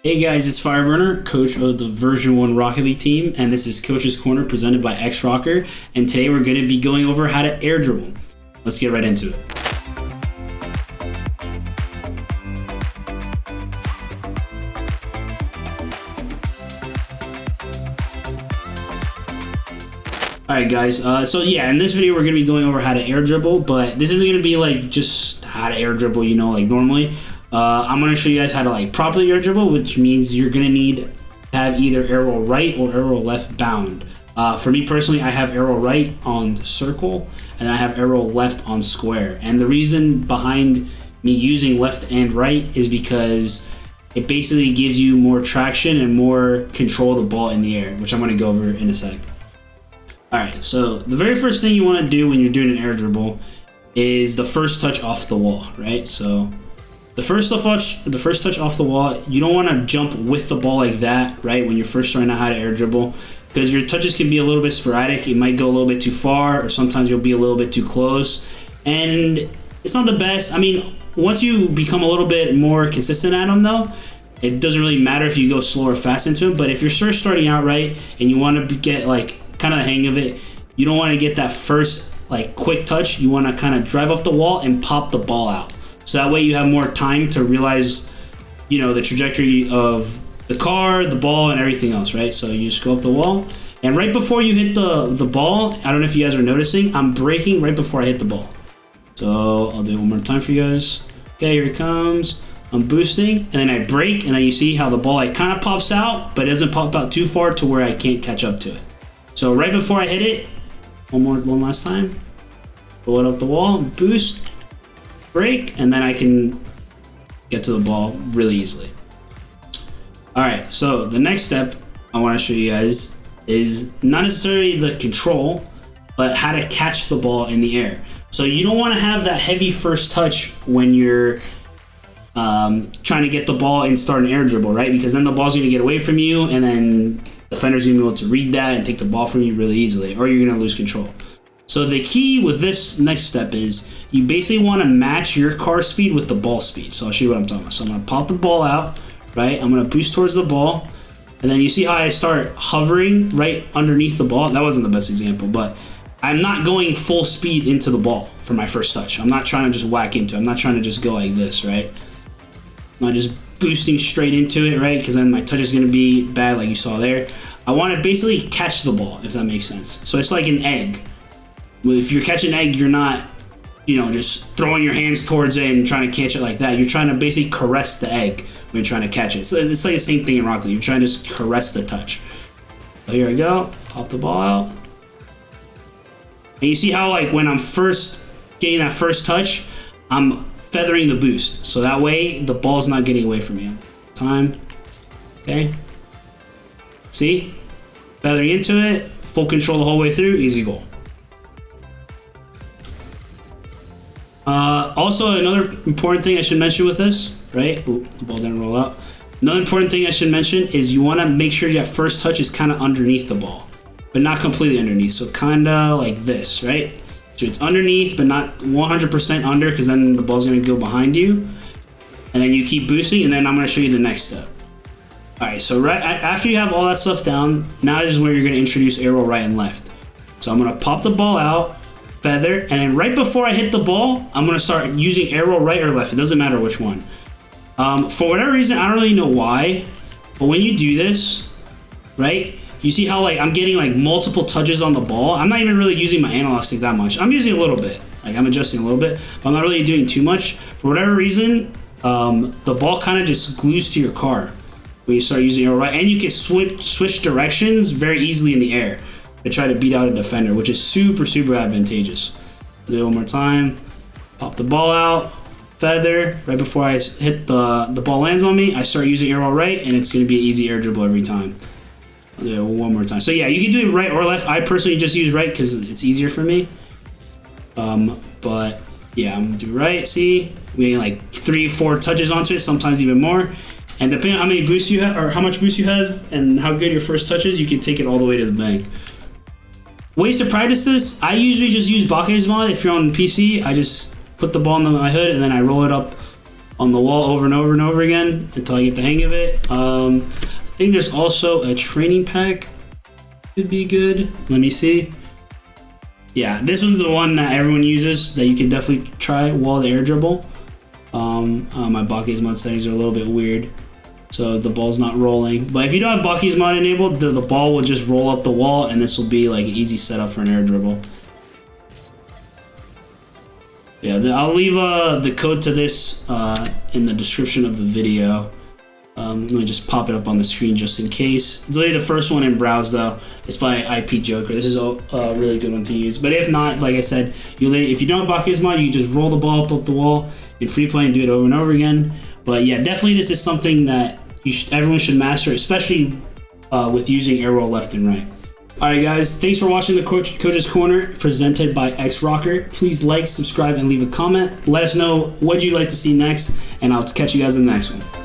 Hey guys, it's Fireburner, coach of the version 1 Rocket League team, and this is Coach's Corner presented by X-Rocker, and today we're going to be going over how to air dribble. Let's get right into it. Alright guys, so yeah, in this video we're going to be going over how to air dribble, but this isn't going to be like just how to air dribble, you know, like normally. I'm going to show you guys how to like properly air dribble, which means you're going to need to have either arrow right or arrow left bound. For me personally, I have arrow right on circle and I have arrow left on square. And the reason behind me using left and right is because it basically gives you more traction and more control of the ball in the air, which I'm going to go over in a sec. Alright, so the very first thing you want to do when you're doing an air dribble is the first touch off the wall, right? So the first touch off the wall, you don't want to jump with the ball like that, right? When you're first starting out how to air dribble, because your touches can be a little bit sporadic. It might go a little bit too far, or sometimes you'll be a little bit too close, and it's not the best. I mean, once you become a little bit more consistent at them, though, it doesn't really matter if you go slow or fast into it. But if you're first starting out right and you want to get like kind of the hang of it, you don't want to get that first like quick touch. You want to kind of drive off the wall and pop the ball out. So that way you have more time to realize, you know, the trajectory of the car, the ball, and everything else, right? So you just go up the wall. And right before you hit the ball, I don't know if you guys are noticing, I'm braking right before I hit the ball. So I'll do it one more time for you guys. Okay, here it comes. I'm boosting, and then I brake, and then you see how the ball like kind of pops out, but it doesn't pop out too far to where I can't catch up to it. So right before I hit it, one last time, pull it up the wall, boost, brake, and then I can get to the ball really easily. Alright, so the next step I want to show you guys is not necessarily the control, but how to catch the ball in the air. So you don't want to have that heavy first touch when you're trying to get the ball and start an air dribble, right? Because then the ball's going to get away from you, and then the defender's going to be able to read that and take the ball from you really easily, or you're going to lose control. So the key with this next step is you basically want to match your car speed with the ball speed. So I'll show you what I'm talking about. So I'm going to pop the ball out, right? I'm going to boost towards the ball. And then you see how I start hovering right underneath the ball? That wasn't the best example, but I'm not going full speed into the ball for my first touch. I'm not trying to just whack into it. I'm not trying to just go like this, right? I'm not just boosting straight into it, right? Because then my touch is going to be bad like you saw there. I want to basically catch the ball, if that makes sense. So it's like an egg. If you're catching an egg, you're not, you know, just throwing your hands towards it and trying to catch it like that. You're trying to basically caress the egg when you're trying to catch it. So it's like the same thing in Rocket League. You're trying to just caress the touch. So here I go. Pop the ball out. And you see how, like, when I'm first getting that first touch, I'm feathering the boost. So that way, the ball's not getting away from me. Time. Okay. See? Feathering into it. Full control the whole way through. Easy goal. Also, another important thing I should mention with this, right? Ooh, the ball didn't roll out. Another important thing I should mention is you want to make sure that first touch is kind of underneath the ball, but not completely underneath. So kind of like this, right? So it's underneath, but not 100% under, because then the ball's going to go behind you. And then you keep boosting, and then I'm going to show you the next step. All right, so right after you have all that stuff down, now is where you're going to introduce arrow right and left. So I'm going to pop the ball out, feather, and then right before I hit the ball, I'm going to start using arrow right or left. It doesn't matter which one. For whatever reason, I don't really know why, but when you do this, right, you see how like I'm getting like multiple touches on the ball. I'm not even really using my analog stick that much. I'm using a little bit. Like I'm adjusting a little bit, but I'm not really doing too much. For whatever reason, the ball kind of just glues to your car when you start using arrow right, and you can switch directions very easily in the air to try to beat out a defender, which is super advantageous. Do it one more time. Pop the ball out, feather. Right before I hit the ball lands on me, I start using arrow right, and it's going to be an easy air dribble every time. I'll do it one more time. So yeah, you can do it right or left. I personally just use right because it's easier for me. But yeah, I'm going to do right. See, we get like 3-4 touches onto it, sometimes even more. And depending on how many boosts you have, or how much boost you have, and how good your first touch is, you can take it all the way to the bank. Ways to practice this, I usually just use Bake's mod. If you're on PC, I just put the ball in my hood and then I roll it up on the wall over and over and over again until I get the hang of it. I think there's also a training pack. Could be good. Let me see. Yeah, this one's the one that everyone uses that you can definitely try, wall to air dribble. My Baki's mod settings are a little bit weird, so the ball's not rolling. But if you don't have Baki's mod enabled, the ball will just roll up the wall, and this will be like an easy setup for an air dribble. Yeah, I'll leave the code to this in the description of the video. Let me just pop it up on the screen just in case. It's only the first one in browse though. It's by IP Joker. This is a really good one to use. But if not, like I said, if you don't have Baki's mod, you can just roll the ball up the wall in free play and do it over and over again. But yeah, definitely this is something that everyone should master, especially with using air roll left and right. Alright guys, thanks for watching the Coach's Corner presented by X-Rocker. Please like, subscribe, and leave a comment. Let us know what you'd like to see next, and I'll catch you guys in the next one.